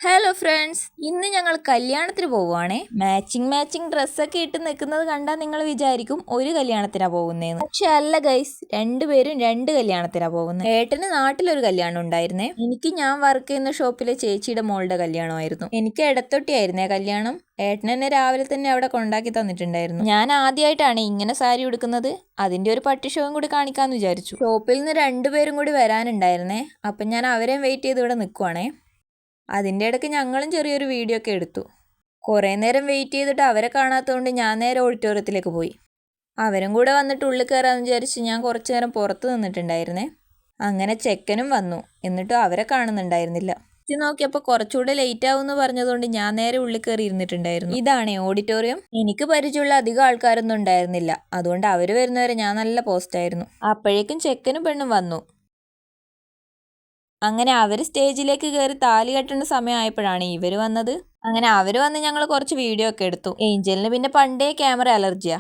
Hello friends, ഇന്ന് ഞങ്ങൾ കല്യാണത്തിന് പോവുകയാണേ. മാച്ചിങ് ഡ്രസ്സൊക്കെ ഇട്ട് നിൽക്കുന്നത് കണ്ടാൽ നിങ്ങൾ വിചാരിക്കും ഒരു കല്യാണത്തിനാണ് പോകുന്നതെന്ന്. പക്ഷെ അല്ല ഗൈസ്, രണ്ടുപേരും രണ്ട് കല്യാണത്തിനാണ് പോകുന്നത്. ഏട്ടന് നാട്ടിലൊരു കല്യാണം ഉണ്ടായിരുന്നേ. എനിക്ക് ഞാൻ വർക്ക് ചെയ്യുന്ന ഷോപ്പിലെ ചേച്ചിയുടെ മോളുടെ കല്യാണമായിരുന്നു. എനിക്ക് ഇടത്തൊട്ടിയായിരുന്നേ കല്യാണം. ഏട്ടൻ എന്നെ രാവിലെ തന്നെ അവിടെ കൊണ്ടാക്കി തന്നിട്ടുണ്ടായിരുന്നു. ഞാൻ ആദ്യമായിട്ടാണ് ഇങ്ങനെ സാരി ഉടുക്കുന്നത്. അതിന്റെ ഒരു പട്ടിഷോയും കൂടി കാണിക്കാന്ന് വിചാരിച്ചു. ഷോപ്പിൽ നിന്ന് രണ്ടുപേരും കൂടി വരാനുണ്ടായിരുന്നേ. അപ്പം ഞാൻ അവരെയും വെയിറ്റ് ചെയ്ത് ഇവിടെ നിൽക്കുവാണേ. അതിൻ്റെ ഇടയ്ക്ക് ഞങ്ങളും ചെറിയൊരു വീഡിയോ ഒക്കെ എടുത്തു. കുറേ നേരം വെയിറ്റ് ചെയ്തിട്ട് അവരെ കാണാത്തതുകൊണ്ട് ഞാൻ നേരെ ഓഡിറ്റോറിയത്തിലേക്ക് പോയി. അവരും കൂടെ വന്നിട്ട് ഉള്ളിൽ കയറാമെന്ന് വിചാരിച്ച് ഞാൻ കുറച്ച് നേരം പുറത്ത് നിന്നിട്ടുണ്ടായിരുന്നേ. അങ്ങനെ ചെക്കനും വന്നു, എന്നിട്ടും അവരെ കാണുന്നുണ്ടായിരുന്നില്ല. നോക്കിയപ്പോൾ കുറച്ചുകൂടെ ലേറ്റ് ആവുമെന്ന് പറഞ്ഞതുകൊണ്ട് ഞാൻ നേരെ ഉള്ളിൽ കയറി ഇരുന്നിട്ടുണ്ടായിരുന്നു. ഇതാണേ ഓഡിറ്റോറിയം. എനിക്ക് പരിചയമുള്ള അധികം ആൾക്കാരൊന്നും ഉണ്ടായിരുന്നില്ല. അതുകൊണ്ട് അവർ വരുന്നവരെ ഞാൻ നല്ല പോസ്റ്റായിരുന്നു. അപ്പോഴേക്കും ചെക്കനും പെണ്ണും വന്നു. അങ്ങനെ അവർ സ്റ്റേജിലേക്ക് കയറി താലി കെട്ടുന്ന സമയമായപ്പോഴാണ് ഇവർ വന്നത്. അങ്ങനെ അവർ വന്ന് ഞങ്ങൾ കുറച്ച് വീഡിയോ ഒക്കെ എടുത്തു. ഏഞ്ചലിന് പിന്നെ പണ്ടേ ക്യാമറ അലർജിയാ.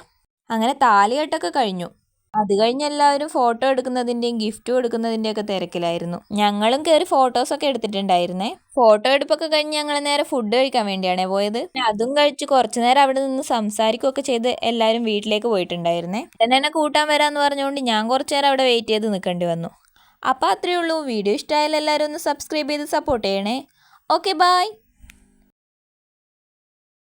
അങ്ങനെ താലി കെട്ടൊക്കെ കഴിഞ്ഞു. അത് കഴിഞ്ഞ് എല്ലാവരും ഫോട്ടോ എടുക്കുന്നതിൻ്റെയും ഗിഫ്റ്റ് കൊടുക്കുന്നതിൻ്റെയും ഒക്കെ തിരക്കിലായിരുന്നു. ഞങ്ങളും കയറി ഫോട്ടോസൊക്കെ എടുത്തിട്ടുണ്ടായിരുന്നേ. ഫോട്ടോ എടുപ്പൊക്കെ കഴിഞ്ഞ് ഞങ്ങൾ നേരെ ഫുഡ് കഴിക്കാൻ വേണ്ടിയാണേ പോയത്. അതും കഴിച്ച് കുറച്ചു നേരം അവിടെ നിന്ന് സംസാരിക്കുകയൊക്കെ ചെയ്ത് എല്ലാവരും വീട്ടിലേക്ക് പോയിട്ടുണ്ടായിരുന്നേ. എന്നെ കൂട്ടാൻ വരാമെന്ന് പറഞ്ഞുകൊണ്ട് ഞാൻ കുറച്ചു നേരം അവിടെ വെയിറ്റ് ചെയ്ത് നിൽക്കേണ്ടി വന്നു. അപ്പോൾ അത്രയേ ഉള്ളൂ. വീഡിയോ ഇഷ്ടമായാലും എല്ലാവരും ഒന്ന് സബ്സ്ക്രൈബ് ചെയ്ത് സപ്പോർട്ട് ചെയ്യണേ. Okay, by.